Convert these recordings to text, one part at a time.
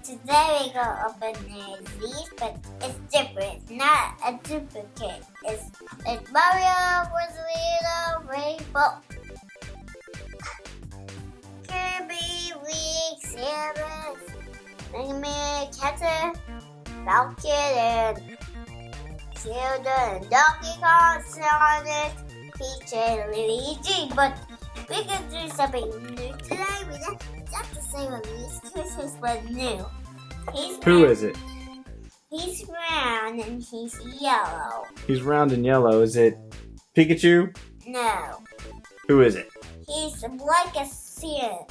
Today we go open these, but it's different. It's not a duplicate. It's Mario, Rosalina, Rainbow, Kirby, Link, Samus, Mega Man, Captain, Falcon, and Zelda, and Donkey Kong, Sonic, Peach, and Luigi. But we can do something new today. We don't have to say what these Christmas was new. Who is it? He's round and he's yellow. He's round and yellow. Is it Pikachu? No. Who is it? He's like a cylinder.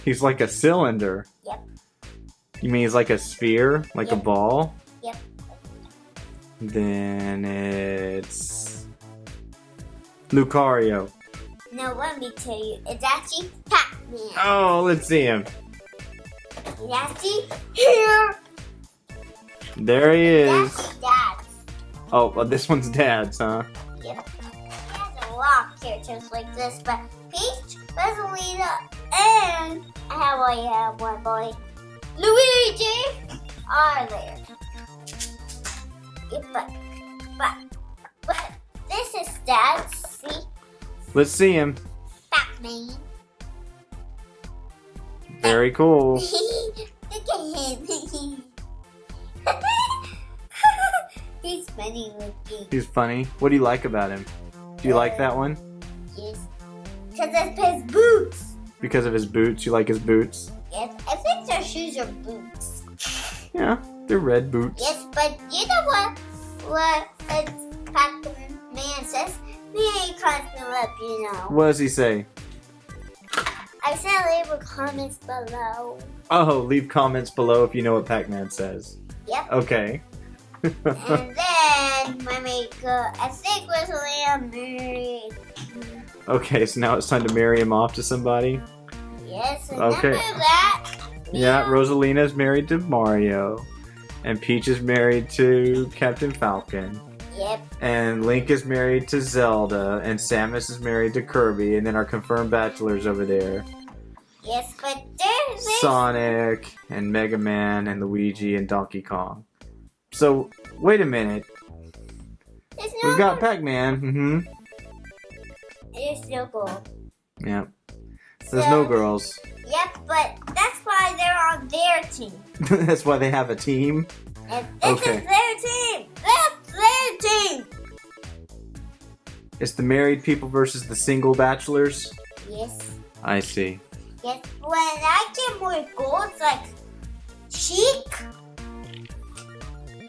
He's like a cylinder? Yep. You mean he's like a sphere? Like a ball? Yep. Then it's Lucario. No, let me tell you. It's actually Pac-Man. Oh, let's see him. He's actually here. There he is. It's actually Dad's. Oh, well, this one's Dad's, huh? Yep. He has a lot of characters like this, but Peach, Rosalina, and I have one boy, Luigi, are there. Yep, but this is Dad's. See? Let's see him. Pac-Man. Very cool. Look at him. He's funny looking. He's funny. What do you like about him? Do you like that one? Yes. Because it's his boots. Because of his boots? You like his boots? Yes. I think their shoes are boots. Yeah, they're red boots. Yes, but you know what Pac-Man says? Me comments below, you know. What does he say? I said leave comments below. Oh, leave comments below if you know what Pac-Man says. Yep. Okay. And then when we go, I think Rosalina married. Okay, so now it's time to marry him off to somebody? Yes, Okay. remember that? Yeah, Rosalina's married to Mario. And Peach is married to Captain Falcon. Yep. And Link is married to Zelda. And Samus is married to Kirby. And then our confirmed bachelors over there. Yes, but there's Sonic and Mega Man and Luigi and Donkey Kong. So, wait a minute. We've got Pac-Man. Mm-hmm. There's no goal. Yeah. There's no girls. Yep, but that's why they're on their team. That's why they have a team? And this is their team. That's their team. It's the married people versus the single bachelors? Yes. I see. Yes, when I get more goals, like Sheik,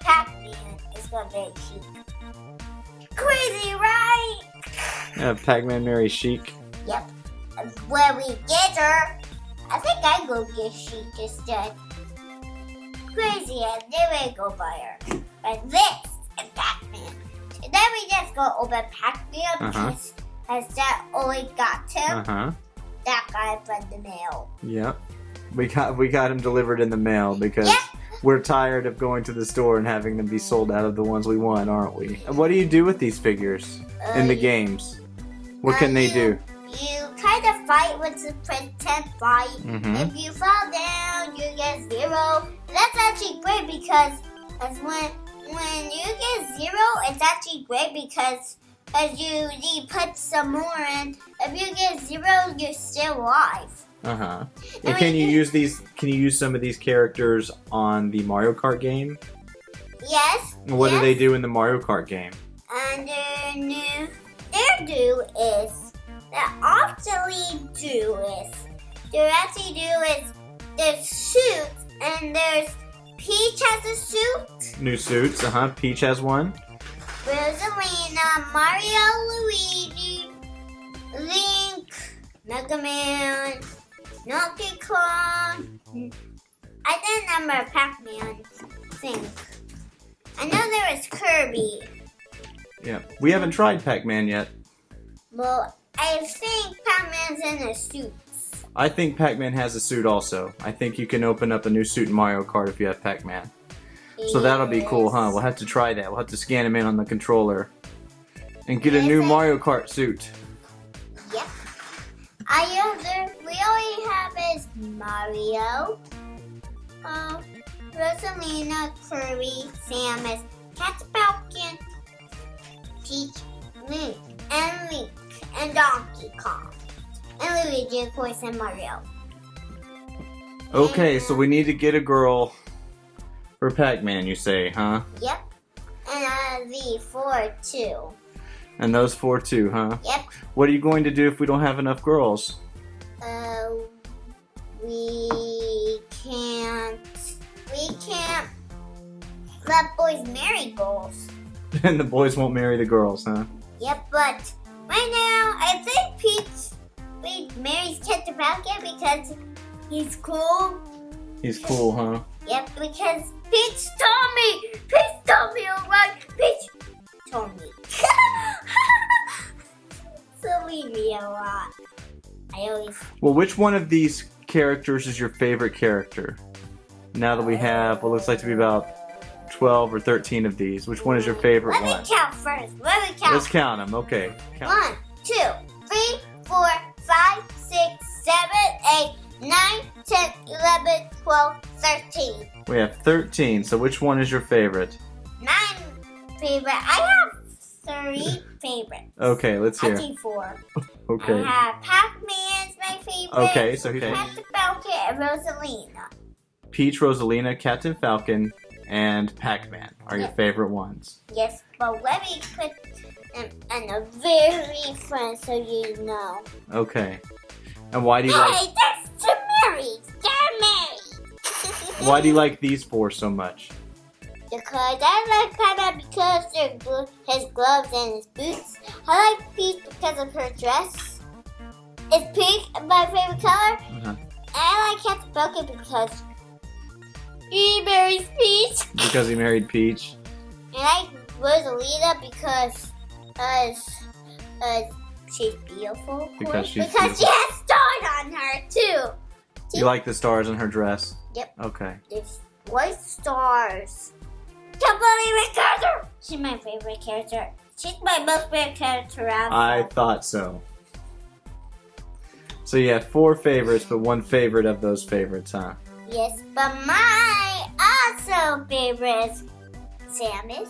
Pac-Man is gonna be Sheik. Crazy, right? Yeah, Pac-Man marries Sheik. Yep. And when we get her, I think I go get Sheik instead. Crazy, and then we go buy her. But this is Pac-Man. And then we just go open Pac-Man because as that only got him. That guy from the mail. Yep. We got him delivered in the mail because we're tired of going to the store and having them be sold out of the ones we want, aren't we? And what do you do with these figures in the games? What can they do? You kind of fight with the pretend fight. If you fall down, you get 0. That's actually great because when you get 0, it's actually great because you put some more in. If you get 0, you're still alive. And can you use these? Can you use some of these characters on the Mario Kart game? Yes. What do they do in the Mario Kart game? And their do is there's suits and there's Peach has a suit. New suits. Peach has one. Rosalina, Mario, Luigi, Link, Mega Man, Donkey Kong. I didn't remember Pac-Man thing. I know there was Kirby. Yeah, we haven't tried Pac-Man yet. Well, I think Pac-Man's in a suit. I think Pac-Man has a suit also. I think you can open up a new suit in Mario Kart if you have Pac-Man. So that'll be cool, huh? We'll have to try that. We'll have to scan him in on the controller. And get a new Mario Kart suit. Yep. We already have is Mario. Rosalina, Kirby, Samus, Cat Falcon, Peach, Link, and Donkey Kong. And Luigi, of course, and Mario. Okay, so we need to get a girl for Pac-Man, you say, huh? Yep. And the 4 too. And those 4 too, huh? Yep. What are you going to do if we don't have enough girls? We can't let boys marry girls. And the boys won't marry the girls, huh? Yep, but right now I think Peach marries Cat the Falcon because he's cool. He's cool, huh? Yep, because Peach told me. Peach told me, alright. Peach told me. So we me a lot. I always. Well, which one of these characters is your favorite character? Now that we have what looks like to be about 12 or 13 of these, which one is your favorite one? Let me count first. Let me count. Let's count them. Okay. Count. 1, 2, 3, 4, 5, 6, 7, 8, 9, 10, 11, 12, 13. We have 13. So which one is your favorite? 9 favorite. I have 3 favorites. Okay, let's hear. Actually 4. Okay. I have Pac-Man's my favorite. Okay, so okay. Captain Falcon and Rosalina. Peach, Rosalina, Captain Falcon, and Pac-Man are your favorite ones. Yes, but let me put them in a very front so you know. Okay. And why do you like? Hey, that's to marry. They're married. Why do you like these 4 so much? Because I like Pac-Man because his gloves and his boots. I like Peach because of her dress. Is pink my favorite color? Uh-huh. And I like Captain Falcon because he marries Peach. Because he married Peach. And I like Rosalina because she's beautiful. Because she's because beautiful. she has stars on her too. You like the stars on her dress? Yep. Okay. There's white stars. Can't believe it, character. She's my favorite character. She's my most favorite character out. I thought so. So you have 4 favorites, but 1 favorite of those favorites, huh? Yes, but my also favorite is Samus.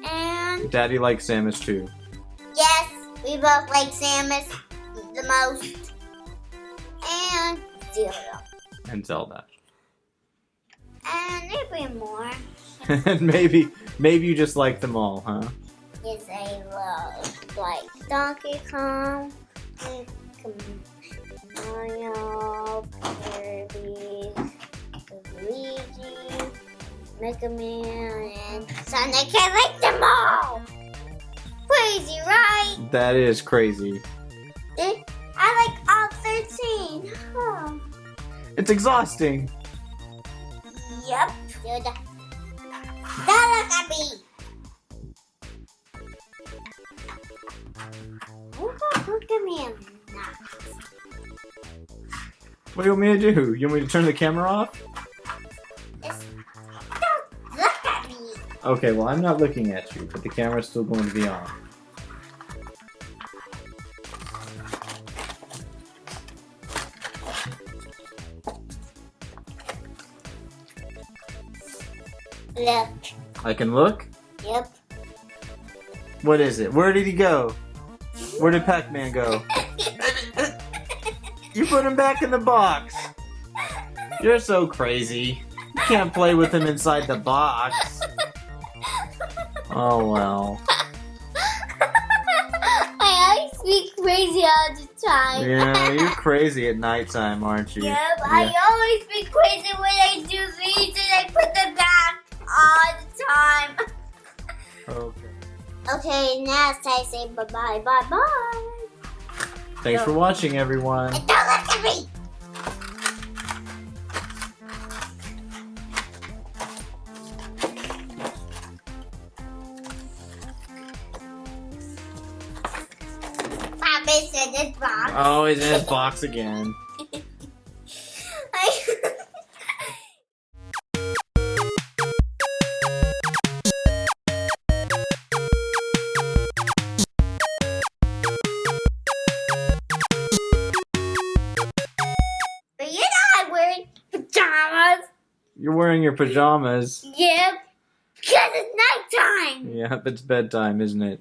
And Daddy likes Samus too. yes, we both like Samus the most. And Zelda. And Zelda. And maybe more. And maybe you just like them all, huh? Yes, I love like Donkey Kong, Mario, Kirby, Luigi, Mega Man, and Sonic. I like them all. Crazy, right? That is crazy. I like all 13. Huh. It's exhausting. Yep. That look at me. Look at me. What do you want me to do? You want me to turn the camera off? Don't look at me. Okay, well, I'm not looking at you, but the camera's still going to be on. Look. I can look? Yep. What is it? Where did he go? Where did Pac-Man go? You put him back in the box. You're so crazy. You can't play with him inside the box. Oh, well. I always speak crazy all the time. Yeah, you're crazy at nighttime, aren't you? Yep, I always speak crazy when I do these and I put them back all the time. Okay. Okay, now it's time to say bye-bye, bye-bye. Thanks for watching, everyone. And don't look at me! Papa's in this box. Oh, he's in his box again. You're wearing your pajamas. Yep. Because it's nighttime. Yep, it's bedtime, isn't it?